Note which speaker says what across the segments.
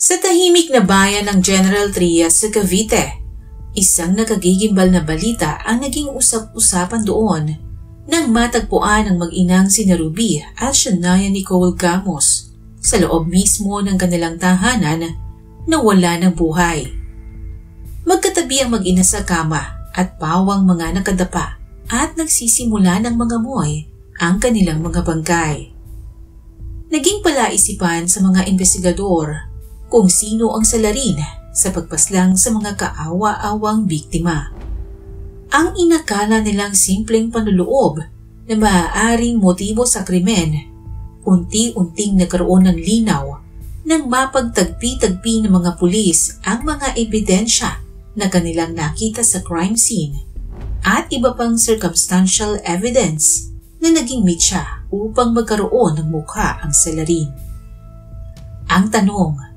Speaker 1: Sa tahimik na bayan ng General Trias sa Cavite, isang nakagigimbal na balita ang naging usap-usapan doon nang matagpuan ang mag-inang sina Ruby at Shania Nicole Gamos sa loob mismo ng kanilang tahanan na wala ng buhay. Magkatabi ang mag-ina sa kama at pawang mga nakadapa at nagsisimula ng mga moy ang kanilang mga bangkay. Naging palaisipan sa mga investigador kung sino ang salarin sa pagpaslang sa mga kaawa-awang biktima. Ang inakala nilang simpleng panluloob na maaaring motibo sa krimen, unti-unting nagkaroon ng linaw nang mapagtagpi-tagpi ng mga pulis ang mga ebidensya na kanilang nakita sa crime scene at iba pang circumstantial evidence na naging mitya upang magkaroon ng mukha ang salarin. Ang tanong,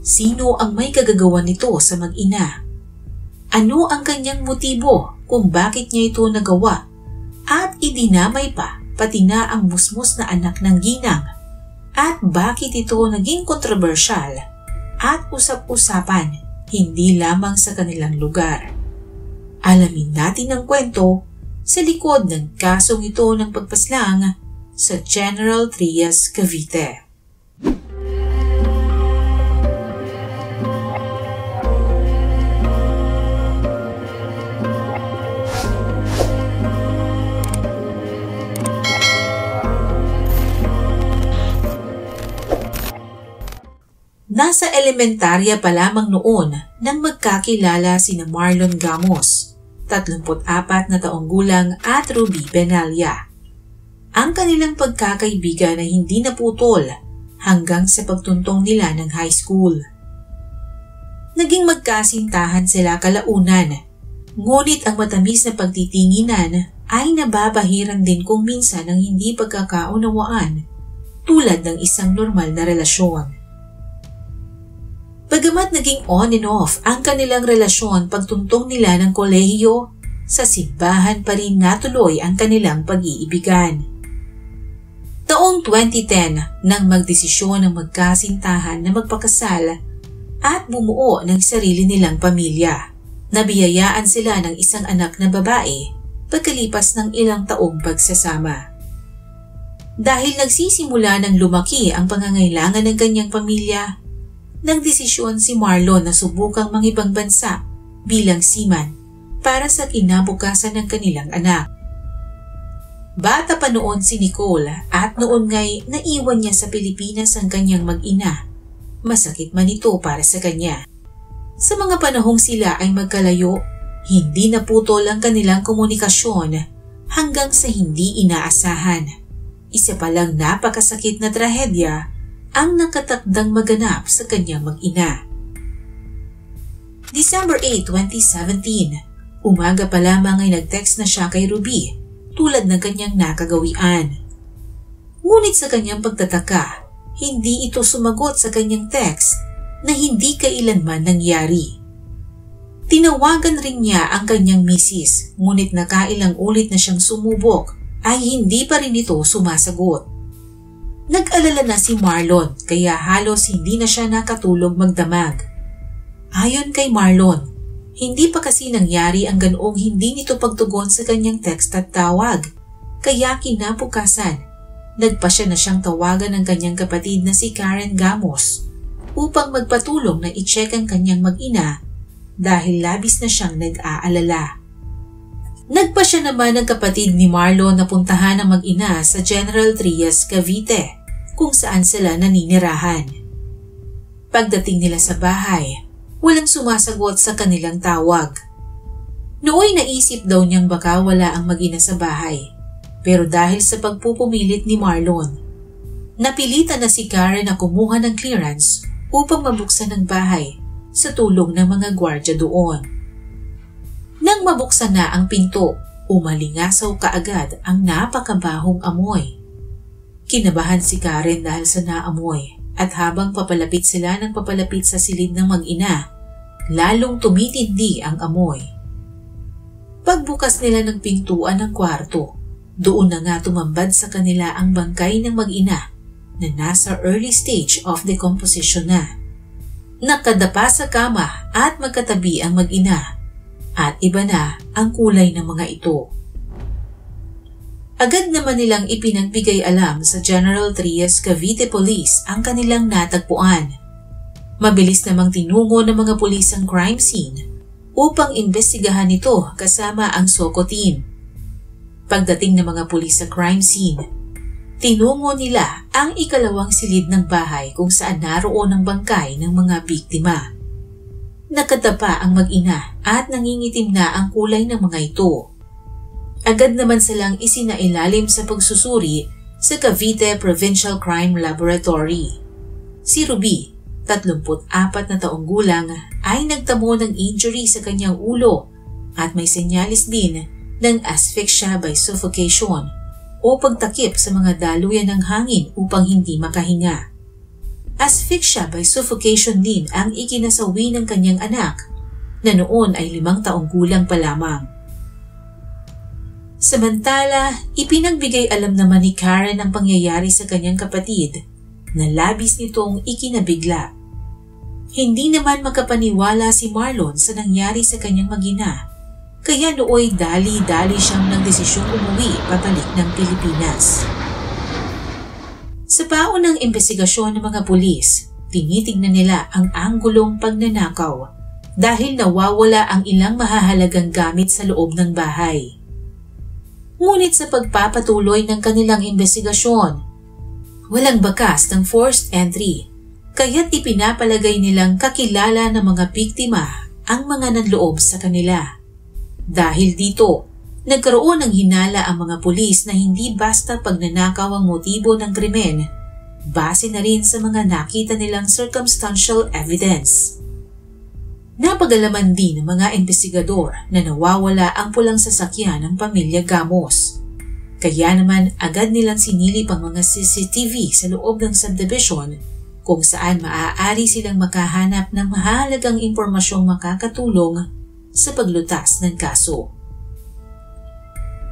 Speaker 1: sino ang may kagagawan nito sa mag-ina? Ano ang kanyang motibo kung bakit niya ito nagawa? At idinamay pa pati na ang musmos na anak ng ginang. At bakit ito naging kontrobersyal at usap-usapan hindi lamang sa kanilang lugar? Alamin natin ang kwento sa likod ng kasong ito ng pagpaslang sa General Trias, Cavite. Nasa elementarya pa lamang noon nang magkakilala sina Marlon Gamos, 34 na taong gulang at Ruby Benalia. Ang kanilang pagkakaibigan ay hindi naputol hanggang sa pagtuntong nila ng high school. Naging magkasintahan sila kalaunan, ngunit ang matamis na pagtitinginan ay nababahiran din kung minsan ng hindi pagkakaunawaan tulad ng isang normal na relasyon. Bagamat naging on and off ang kanilang relasyon pagtuntong nila ng kolehiyo, sa simbahan pa rin natuloy ang kanilang pag-iibigan. Taong 2010 nang magdesisyon ng magkasintahan na magpakasal at bumuo ng sarili nilang pamilya. Nabiyayaan sila ng isang anak na babae pagkalipas ng ilang taong pagsasama. Dahil nagsisimula ng lumaki ang pangangailangan ng kanyang pamilya, nagdesisyon si Marlon na subukang mangibang bansa bilang seaman para sa kinabukasan ng kanilang anak. Bata pa noon si Nicole at noon nga'y naiwan niya sa Pilipinas ang kanyang mag-ina. Masakit man ito para sa kanya. Sa mga panahong sila ay magkalayo, hindi naputol ang kanilang komunikasyon hanggang sa hindi inaasahan. Isa palang napakasakit na trahedya ang nakatakdang maganap sa kanyang mag-ina. December 8, 2017, umaga pa lamang ay nag-text na siya kay Ruby tulad ng kanyang nakagawian. Ngunit sa kanyang pagtataka, hindi ito sumagot sa kanyang text na hindi kailanman nangyari. Tinawagan rin niya ang kanyang misis, ngunit nakailang ulit na siyang sumubok ay hindi pa rin ito sumasagot. Nag-alala na si Marlon kaya halos hindi na siya nakatulog magdamag. Ayon kay Marlon, hindi pa kasi nangyari ang ganoong hindi nito pagtugon sa kanyang text at tawag. Kaya kinabukasan, nagpasya na siyang tawagan ng kanyang kapatid na si Karen Gamos upang magpatulong na i-check ang kanyang mag-ina dahil labis na siyang nag-aalala. Nagpasya naman ng kapatid ni Marlon na puntahan ang mag-ina sa General Trias, Cavite, kung saan sila naninirahan. Pagdating nila sa bahay, walang sumasagot sa kanilang tawag. Nooy naisip daw niyang baka wala ang mag-ina sa bahay, pero dahil sa pagpupumilit ni Marlon, napilitan na si Karen na kumuha ng clearance upang mabuksan ang bahay sa tulong ng mga gwardya doon. Nang mabuksan na ang pinto, umalingasaw kaagad ang napakabahong amoy. Kinabahan si Karen dahil sa naamoy at habang papalapit sila ng papalapit sa silid ng mag-ina, lalong tumitindi ang amoy. Pagbukas nila ng pintuan ng kwarto, doon na nga tumambad sa kanila ang bangkay ng mag-ina na nasa early stage of decomposition na. Nakadapa sa kama at magkatabi ang mag-ina at iba na ang kulay ng mga ito. Agad naman nilang ipinagbigay alam sa General Trias Cavite Police ang kanilang natagpuan. Mabilis namang tinungo ng mga pulis ang crime scene upang imbestigahan ito kasama ang SOCO team. Pagdating ng mga pulis sa crime scene, tinungo nila ang ikalawang silid ng bahay kung saan naroon ang bangkay ng mga biktima. Nakatapa ang mag-ina at nangingitim na ang kulay ng mga ito. Agad naman silang isinailalim sa pagsusuri sa Cavite Provincial Crime Laboratory. Si Ruby, 34 na taong gulang, ay nagtamo ng injury sa kanyang ulo at may senyalis din ng asphyxia by suffocation o pagtakip sa mga daluyan ng hangin upang hindi makahinga. Asphyxia by suffocation din ang ikinasawi ng kanyang anak na noon ay 5 taong gulang pa lamang. Samantala, ipinagbigay alam naman ni Karen ang pangyayari sa kanyang kapatid na labis nitong ikinabigla. Hindi naman makapaniwala si Marlon sa nangyari sa kanyang mag-ina, kaya nooy dali-dali siyang nagdesisyong umuwi pabalik ng Pilipinas. Sa paon ng investigasyon ng mga pulis, tinitignan nila ang anggulong pagnanakaw dahil nawawala ang ilang mahahalagang gamit sa loob ng bahay. Ngunit sa pagpapatuloy ng kanilang investigasyon, walang bakas ng forced entry, kaya't ipinapalagay nilang kakilala ng mga biktima ang mga nanloob sa kanila. Dahil dito, nagkaroon ng hinala ang mga pulis na hindi basta pagnanakaw ang motibo ng krimen, base na rin sa mga nakita nilang circumstantial evidence. Napagalaman din ng mga investigador na nawawala ang pulang sasakyan ng pamilya Gamos. Kaya naman agad nilang sinilip ang mga CCTV sa loob ng subdivision kung saan maaari silang makahanap ng mahalagang impormasyong makakatulong sa paglutas ng kaso.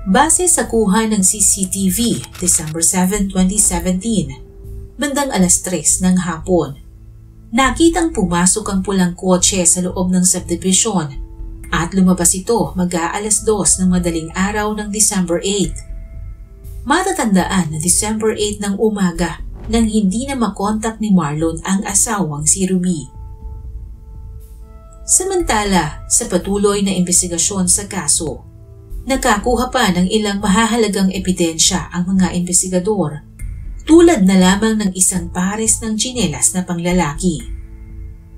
Speaker 1: Base sa kuha ng CCTV, December 7, 2017, bandang 3:00 ng hapon, nakitang pumasok ang pulang kotse sa loob ng subdivision at lumabas ito mag-2 ng madaling araw ng December 8. Matatandaan na December 8 ng umaga nang hindi na makontak ni Marlon ang asawang si Ruby. Samantala, sa patuloy na investigasyon sa kaso, nakakuha pa ng ilang mahahalagang ebidensya ang mga investigador, tulad na lamang ng isang pares ng tsinelas na panglalaki.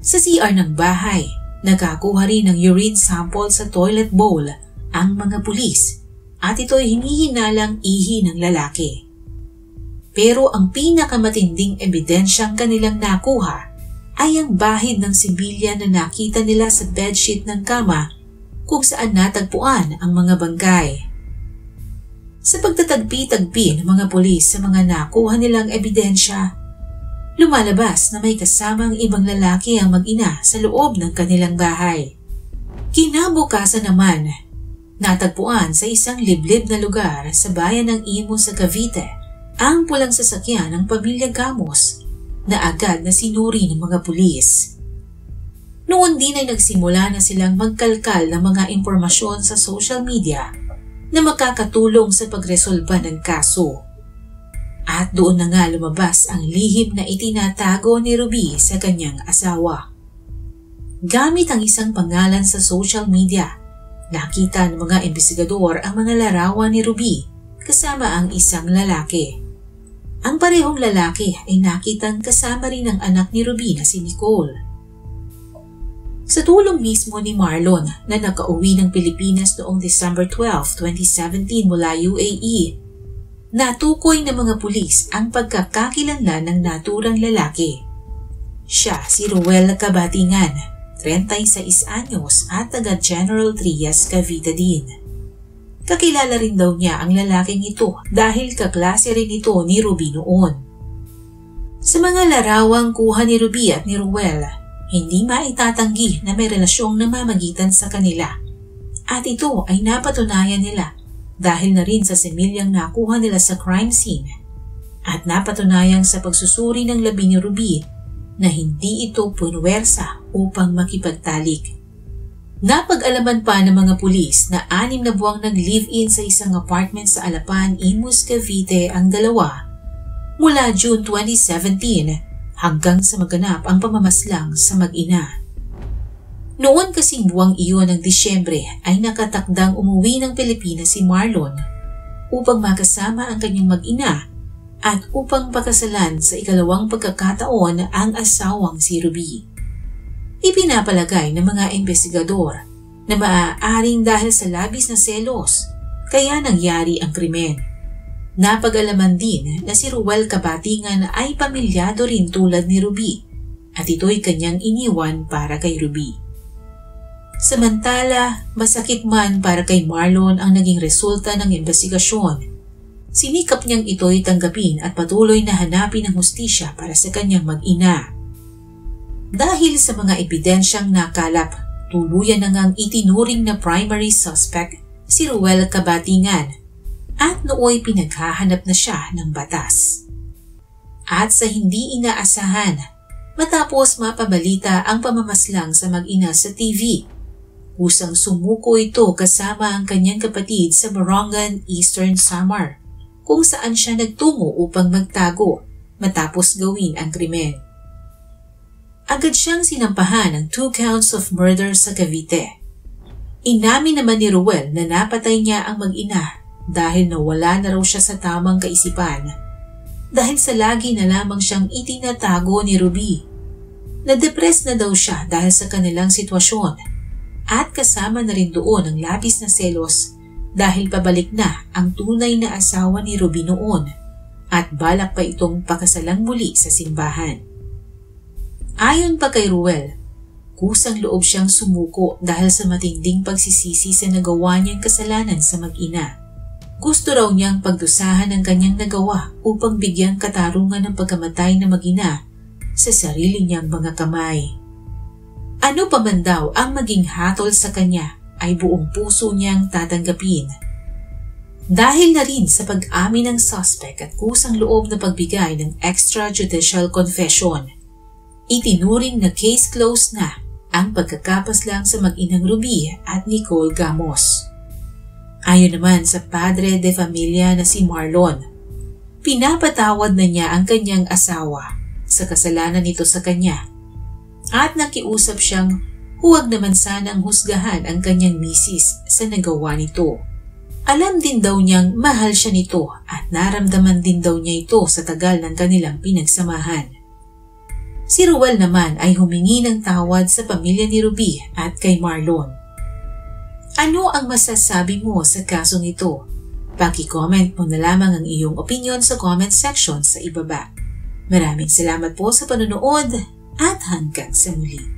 Speaker 1: Sa CR ng bahay, nakakuha rin ng urine sample sa toilet bowl ang mga pulis at ito'y hinihinalang ihi ng lalaki. Pero ang pinakamatinding ebidensyang kanilang nakuha ay ang bahid ng sibilya na nakita nila sa bedsheet ng kama kung saan natagpuan ang mga bangkay. Sa pagtatagpi-tagpi ng mga pulis sa mga nakuha nilang ebidensya, lumalabas na may kasamang ibang lalaki ang mag-ina sa loob ng kanilang bahay. Kinabukasan naman, natagpuan sa isang liblib na lugar sa bayan ng Imo sa Cavite ang pulang sasakyan ng pamilya Gamos na agad na sinuri ng mga pulis. Noon din ay nagsimula na silang magkalkal ng mga impormasyon sa social media na makakatulong sa pagresolba ng kaso. At doon na nga lumabas ang lihim na itinatago ni Ruby sa kanyang asawa. Gamit ang isang pangalan sa social media, nakita ng mga investigador ang mga larawan ni Ruby kasama ang isang lalaki. Ang parehong lalaki ay nakitang kasama rin ang anak ni Ruby na si Nicole. Sa tulong mismo ni Marlon na nakauwi ng Pilipinas noong December 12, 2017 mula UAE, natukoy ng mga pulis ang pagkakakilanlan ng naturang lalaki. Siya si Ruel Cabatingan, 36 anyos at taga General Trias, Cavite din. Kakilala rin daw niya ang lalaking ito dahil kaklase rin ito ni Ruby noon. Sa mga larawang kuha ni Ruby at ni Ruel, hindi maitatanggi na may relasyong namamagitan sa kanila at ito ay napatunayan nila dahil na rin sa similyang nakuha nila sa crime scene at napatunayang sa pagsusuri ng labi ni Ruby na hindi ito punuwersa upang makipagtalik. Napag-alaman pa ng mga pulis na 6 na buwang nag-live-in sa isang apartment sa Alapan, Imus, Cavite ang dalawa mula June 2017 hanggang sa maganap ang pamamaslang sa mag-ina. Noon kasing buwang iyon ng Disyembre ay nakatakdang umuwi ng Pilipinas si Marlon upang makasama ang kanyang mag-ina at upang pakasalan sa ikalawang pagkakataon ang asawang si Ruby. Ipinapalagay ng mga investigador na maaaring dahil sa labis na selos kaya nangyari ang krimen. Napag-alaman din na si Ruel Kabatingan ay pamilyado rin tulad ni Ruby at ito'y kanyang iniwan para kay Ruby. Samantala, masakit man para kay Marlon ang naging resulta ng investigasyon, sinikap niyang ito'y tanggapin at patuloy na hanapin ang hustisya para sa kanyang mag-ina. Dahil sa mga ebidensyang nakalap, tuluyan na ngang itinuring na primary suspect si Ruel Kabatingan at nooy pinaghahanap na siya ng batas. At sa hindi inaasahan, matapos mapabalita ang pamamaslang sa mag-ina sa TV, kusang sumuko ito kasama ang kanyang kapatid sa Morongan, Eastern Samar, kung saan siya nagtungo upang magtago matapos gawin ang krimen. Agad siyang sinampahan ng 2 counts of murder sa Cavite. Inamin naman ni Ruel na napatay niya ang mag-ina dahil nawala na raw siya sa tamang kaisipan dahil sa lagi na lamang siyang itinatago ni Ruby. Na-depress na daw siya dahil sa kanilang sitwasyon at kasama na rin doon ang labis na selos dahil pabalik na ang tunay na asawa ni Ruby noon at balak pa itong pakasalang muli sa simbahan. Ayon pa kay Ruel, kusang loob siyang sumuko dahil sa matinding pagsisisi sa nagawa niyang kasalanan sa mag-ina. Gusto raw niyang pagdusahan ang kanyang nagawa upang bigyang katarungan ng pagkamatay na mag-ina sa sarili niyang mga kamay. Ano pa man daw ang maging hatol sa kanya ay buong puso niyang tatanggapin. Dahil na rin sa pag-amin ng suspect at kusang loob na pagbigay ng extrajudicial confession, itinuring na case closed na ang pagkakapaslang sa mag-inang Ruby at Nicole Gamos. Ayon naman sa padre de familia na si Marlon, pinapatawad na niya ang kanyang asawa sa kasalanan nito sa kanya at nakiusap siyang huwag naman sanang husgahan ang kanyang misis sa nagawa nito. Alam din daw niyang mahal siya nito at naramdaman din daw niya ito sa tagal ng kanilang pinagsamahan. Si Ruel naman ay humingi ng tawad sa pamilya ni Ruby at kay Marlon. Ano ang masasabi mo sa kasong ito? Paki-comment mo na lamang ang iyong opinion sa comment section sa ibaba. Maraming salamat po sa panonood at hanggang sa muli.